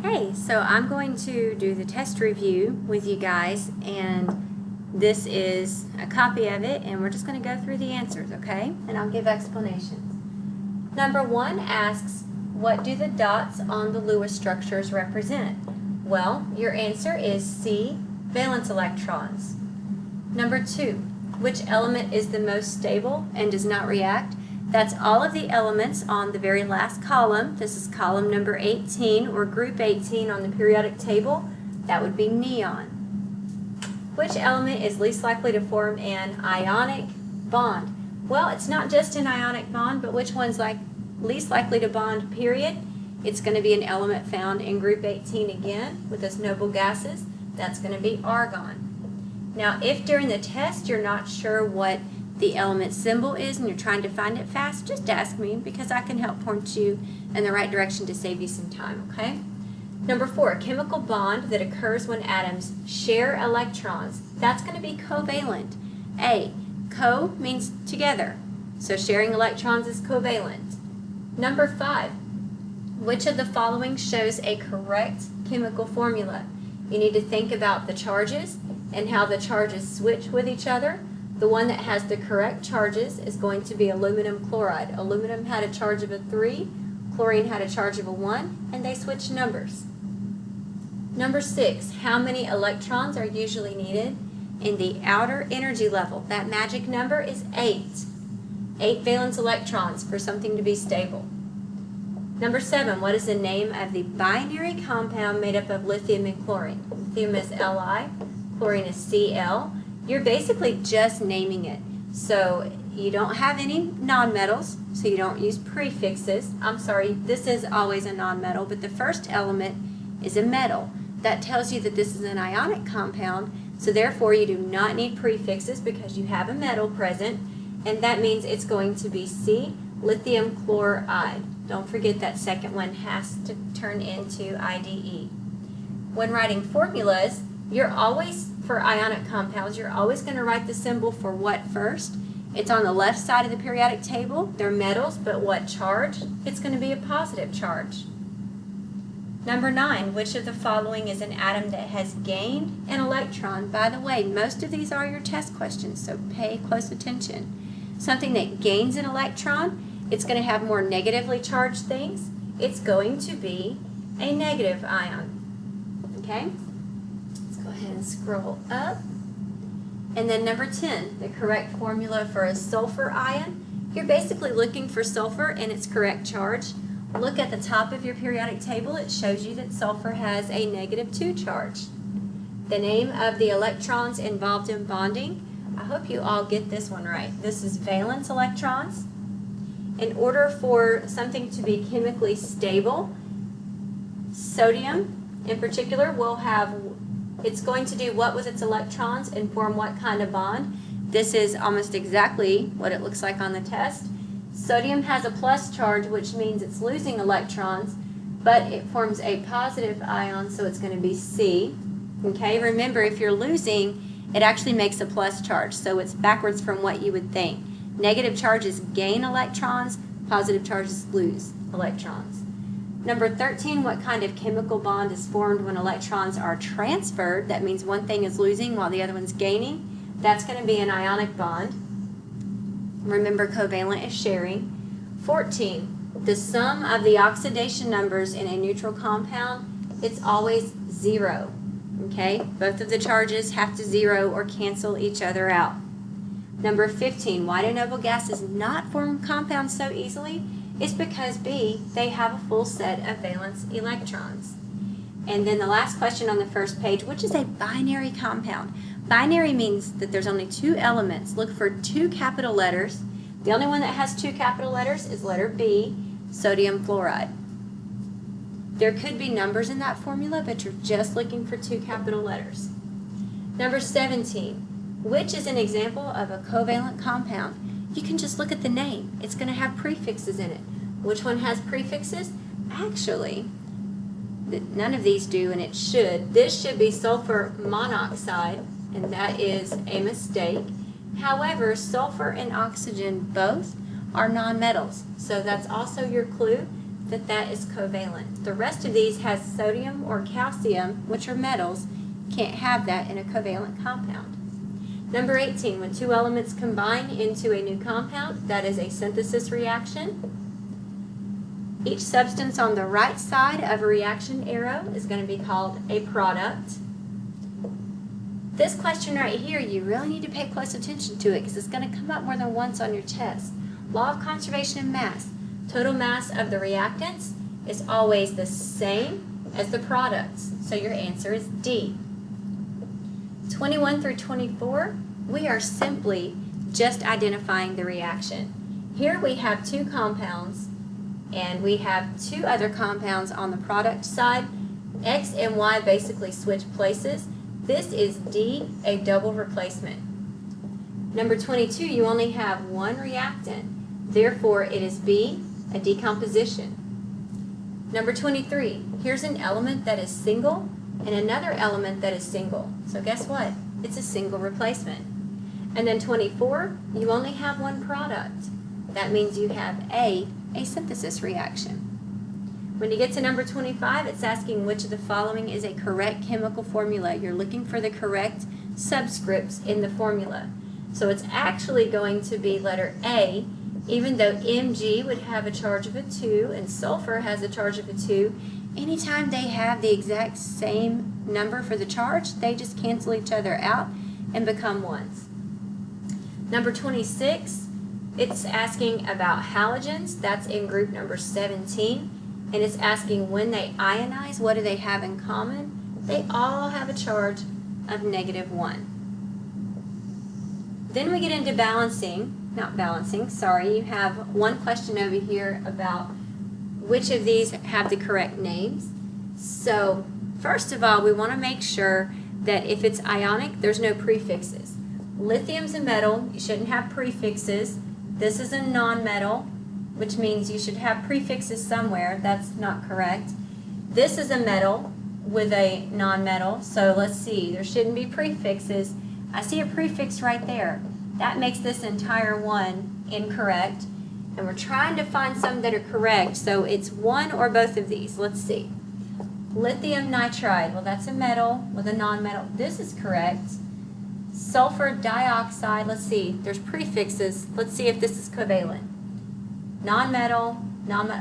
Hey, so I'm going to do the test review with you guys, and this is a copy of it, and we're just going to go through the answers, okay? And I'll give explanations. Number 1 asks, what do the dots on the Lewis structures represent? Well, your answer is C, valence electrons. Number 2, which element is the most stable and does not react? That's all of the elements on the very last column. This is column number 18 or group 18 on the periodic table. That would be neon. Which element is least likely to form an ionic bond? Well, it's not just an ionic bond, but which one's least likely to bond, period? It's going to be an element found in group 18 again with those noble gases. That's going to be argon. Now, if during the test you're not sure what the element symbol is and you're trying to find it fast, just ask me because I can help point you in the right direction to save you some time, okay? Number 4, a chemical bond that occurs when atoms share electrons. That's going to be covalent. A, co means together, so sharing electrons is covalent. Number 5, which of the following shows a correct chemical formula? You need to think about the charges and how the charges switch with each other. The one that has the correct charges is going to be aluminum chloride. Aluminum had a charge of a 3, chlorine had a charge of a 1, and they switched numbers. Number 6, how many electrons are usually needed in the outer energy level? That magic number is 8. 8 valence electrons for something to be stable. Number 7, what is the name of the binary compound made up of lithium and chlorine? Lithium is Li, chlorine is Cl. You're basically just naming it. So you don't have any nonmetals, so you don't use prefixes. I'm sorry, this is always a nonmetal, but the first element is a metal. That tells you that this is an ionic compound, so therefore you do not need prefixes because you have a metal present, and that means it's going to be C, lithium chloride. Don't forget that second one has to turn into IDE. When writing formulas, you're always, for ionic compounds, you're always going to write the symbol for what first. It's on the left side of the periodic table. They're metals, but what charge? It's going to be a positive charge. Number 9, which of the following is an atom that has gained an electron? By the way, most of these are your test questions, so pay close attention. Something that gains an electron, it's going to have more negatively charged things. It's going to be a negative ion. Okay? And scroll up. And then number 10, the correct formula for a sulfur ion. You're basically looking for sulfur and its correct charge. Look at the top of your periodic table. It shows you that sulfur has a -2 charge. The name of the electrons involved in bonding. I hope you all get this one right. This is valence electrons. In order for something to be chemically stable, sodium in particular will have, it's going to do what with its electrons and form what kind of bond? This is almost exactly what it looks like on the test. Sodium has a plus charge, which means it's losing electrons, but it forms a positive ion, so it's going to be C. Okay, remember, if you're losing, it actually makes a plus charge, so it's backwards from what you would think. Negative charges gain electrons, positive charges lose electrons. Number 13, what kind of chemical bond is formed when electrons are transferred? That means one thing is losing while the other one's gaining. That's going to be an ionic bond. Remember, covalent is sharing. 14, the sum of the oxidation numbers in a neutral compound, it's always 0. Okay? Both of the charges have to 0 or cancel each other out. Number 15, why do noble gases not form compounds so easily? It's because B, they have a full set of valence electrons. And then the last question on the first page, which is a binary compound? Binary means that there's only 2 elements. Look for 2 capital letters. The only one that has 2 capital letters is letter B, sodium fluoride. There could be numbers in that formula, but you're just looking for 2 capital letters. Number 17, which is an example of a covalent compound? You can just look at the name. It's going to have prefixes in it. Which one has prefixes? Actually, none of these do, and it should. This should be sulfur monoxide, and that is a mistake. However, sulfur and oxygen both are nonmetals, so that's also your clue. that is covalent. The rest of these has sodium or calcium, which are metals. Can't have that in a covalent compound. Number 18, when two elements combine into a new compound, that is a synthesis reaction. Each substance on the right side of a reaction arrow is going to be called a product. This question right here, you really need to pay close attention to it because it's going to come up more than once on your test. Law of conservation of mass. Total mass of the reactants is always the same as the products. So your answer is D. 21 through 24, we are simply just identifying the reaction. Here we have two compounds and we have two other compounds on the product side. X and Y basically switch places. This is D, a double replacement. Number 22, you only have one reactant. Therefore, it is B, a decomposition. Number 23, here's an element that is single and another element that is single. So guess what? It's a single replacement. And then 24, you only have one product. That means you have a synthesis reaction. When you get to number 25, it's asking which of the following is a correct chemical formula. You're looking for the correct subscripts in the formula. So it's actually going to be letter A, even though Mg would have a charge of a 2 and sulfur has a charge of a 2. Anytime they have the exact same number for the charge, they just cancel each other out and become ones. Number 26, it's asking about halogens. That's in group number 17. And it's asking when they ionize, what do they have in common? They all have a charge of -1. Then we get into you have one question over here about which of these have the correct names. So first of all, we want to make sure that if it's ionic, there's no prefixes. Lithium's a metal, you shouldn't have prefixes. This is a non-metal, which means you should have prefixes somewhere. That's not correct. This is a metal with a non-metal, so let's see, there shouldn't be prefixes. I see a prefix right there. That makes this entire one incorrect, and we're trying to find some that are correct, so it's one or both of these. Let's see. Lithium nitride, well that's a metal with a non-metal. This is correct. Sulfur dioxide, let's see, there's prefixes. Let's see if this is covalent. Non-metal,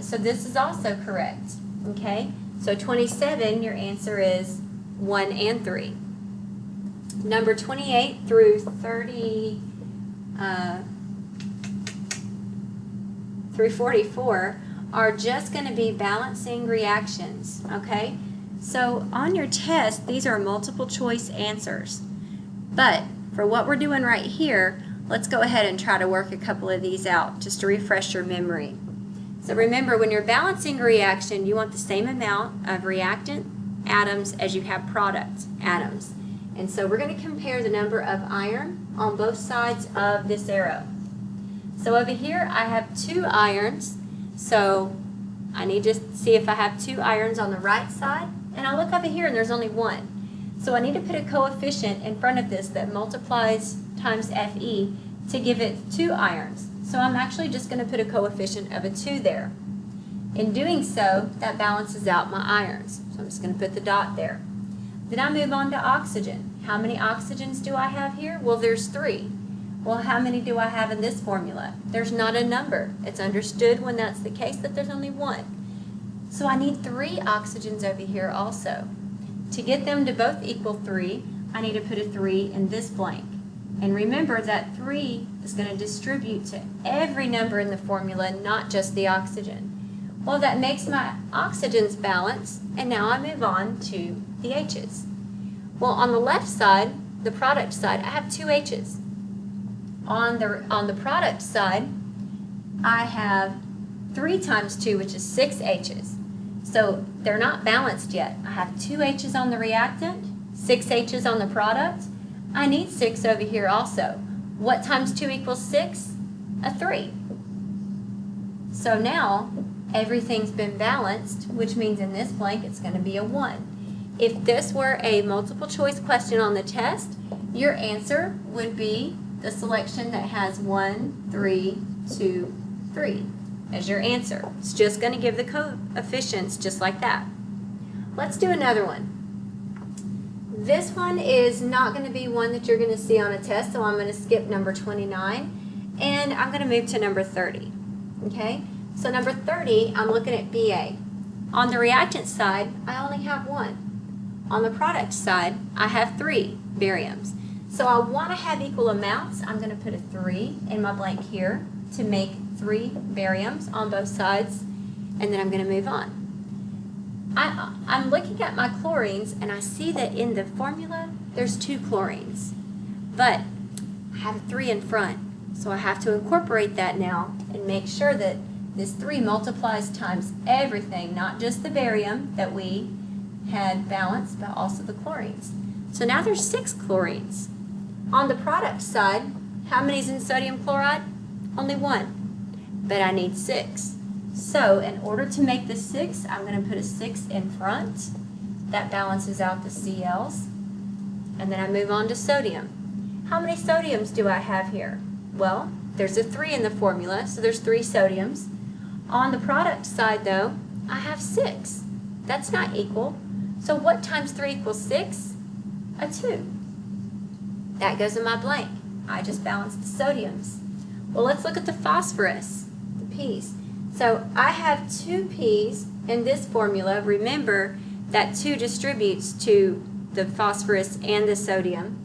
so this is also correct, okay? So 27, your answer is 1 and 3. Number 28 through 44 are just going to be balancing reactions, okay? So on your test, these are multiple choice answers. But for what we're doing right here, let's go ahead and try to work a couple of these out just to refresh your memory. So remember, when you're balancing a reaction, you want the same amount of reactant atoms as you have product atoms. And so we're going to compare the number of iron on both sides of this arrow. So over here I have 2 irons, so I need to see if I have 2 irons on the right side, and I'll look over here and there's only 1. So I need to put a coefficient in front of this that multiplies times Fe to give it 2 irons. So I'm actually just going to put a coefficient of a 2 there. In doing so, that balances out my irons. So I'm just going to put the dot there. Then I move on to oxygen. How many oxygens do I have here? Well, there's 3. Well, how many do I have in this formula? There's not a number. It's understood when that's the case that there's only 1. So I need 3 oxygens over here also. To get them to both equal 3, I need to put a 3 in this blank. And remember that 3 is going to distribute to every number in the formula, not just the oxygen. Well, that makes my oxygens balance, and now I move on to the H's. Well, on the left side, the product side, I have 2 H's. On the product side, I have 3 times 2, which is 6 H's. So they're not balanced yet. I have 2 H's on the reactant, 6 H's on the product. I need 6 over here also. What times 2 equals 6? A 3. So now everything's been balanced, which means in this blank it's going to be a 1. If this were a multiple choice question on the test, your answer would be the selection that has 1, 3, 2, 3. as your answer. It's just going to give the coefficients just like that. Let's do another one. This one is not going to be one that you're going to see on a test, so I'm going to skip number 29, and I'm going to move to number 30. Okay? So number 30, I'm looking at BA. On the reactant side, I only have one. On the product side, I have 3 bariums. So I want to have equal amounts. I'm going to put a 3 in my blank here to make 3 bariums on both sides, and then I'm going to move on. I'm looking at my chlorines, and I see that in the formula, there's 2 chlorines. But I have a 3 in front, so I have to incorporate that now and make sure that this 3 multiplies times everything, not just the barium that we had balanced, but also the chlorines. So now there's 6 chlorines. On the product side, how many is in sodium chloride? Only 1, but I need 6. So in order to make the 6, I'm going to put a 6 in front. That balances out the Cl's. And then I move on to sodium. How many sodiums do I have here? Well, there's a 3 in the formula, so there's 3 sodiums. On the product side, though, I have 6. That's not equal. So what times 3 equals 6? A 2. That goes in my blank. I just balanced the sodiums. Well, let's look at the phosphorus, the P's. So I have 2 P's in this formula. Remember that 2 distributes to the phosphorus and the sodium.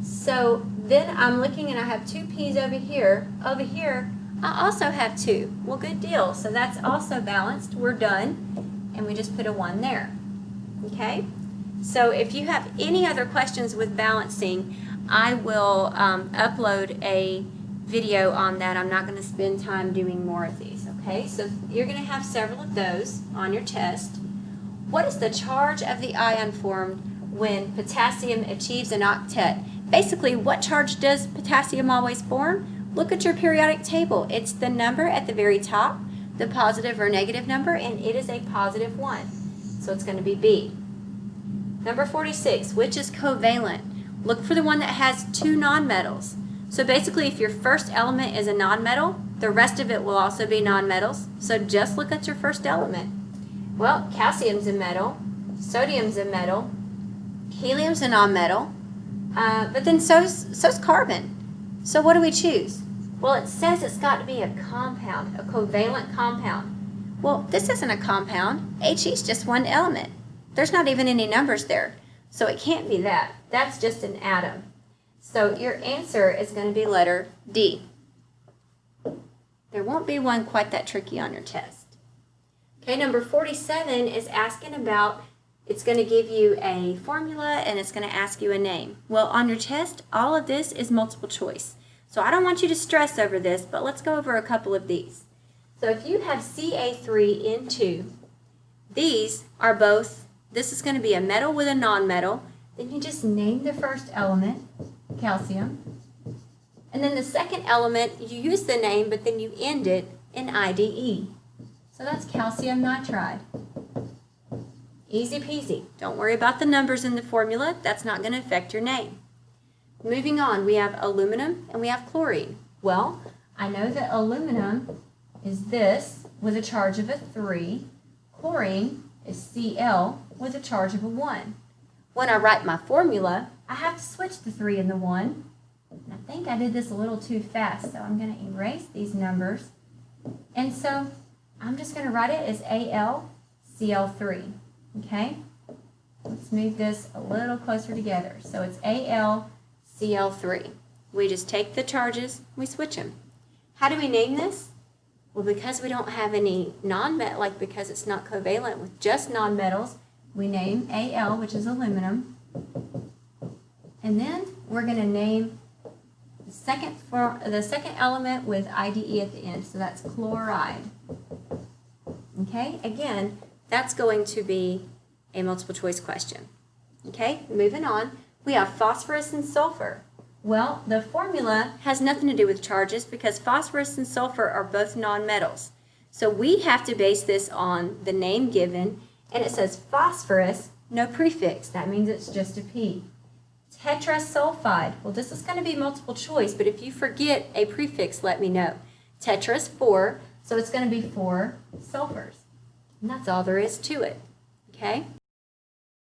So then I'm looking and I have 2 P's over here. Over here, I also have 2. Well, good deal. So that's also balanced. We're done. And we just put a 1 there. Okay? So if you have any other questions with balancing, I will upload a video on that. I'm not going to spend time doing more of these. Okay, so you're going to have several of those on your test. What is the charge of the ion formed when potassium achieves an octet? Basically, what charge does potassium always form? Look at your periodic table. It's the number at the very top, the positive or negative number, and it is a positive 1. So it's going to be B. Number 46, which is covalent? Look for the one that has 2 nonmetals. So basically, if your first element is a nonmetal, the rest of it will also be nonmetals. So just look at your first element. Well, calcium's a metal, sodium's a metal, helium's a nonmetal, but then so's carbon. So what do we choose? Well, it says it's got to be a compound, a covalent compound. Well, this isn't a compound. He is just one element. There's not even any numbers there. So it can't be that. That's just an atom. So your answer is going to be letter D. There won't be one quite that tricky on your test. Okay, number 47 is asking about, it's going to give you a formula and it's going to ask you a name. Well, on your test, all of this is multiple choice. So I don't want you to stress over this, but let's go over a couple of these. So if you have Ca3N2, these are both, this is going to be a metal with a nonmetal. Then you just name the first element, calcium. And then the second element, you use the name, but then you end it in IDE. So that's calcium nitride. Easy peasy. Don't worry about the numbers in the formula. That's not going to affect your name. Moving on, we have aluminum and we have chlorine. Well, I know that aluminum is this with a charge of a 3. Chlorine is Cl with a charge of a 1. When I write my formula, I have to switch the 3 and the 1. I think I did this a little too fast, so I'm going to erase these numbers. And so I'm just going to write it as AlCl3. Okay? Let's move this a little closer together. So it's AlCl3. We just take the charges, we switch them. How do we name this? Well, because we don't have any non-metal, like because it's not covalent with just nonmetals, we name Al, which is aluminum. And then we're going to name the second element with IDE at the end. So that's chloride. Okay? Again, that's going to be a multiple choice question. Okay? Moving on. We have phosphorus and sulfur. Well, the formula has nothing to do with charges because phosphorus and sulfur are both nonmetals. So we have to base this on the name given, and it says phosphorus, no prefix. That means it's just a P. Tetrasulfide. Well, this is going to be multiple choice, but if you forget a prefix, let me know. Tetra is 4, So it's going to be 4 sulfurs. And that's all there is to it. Okay?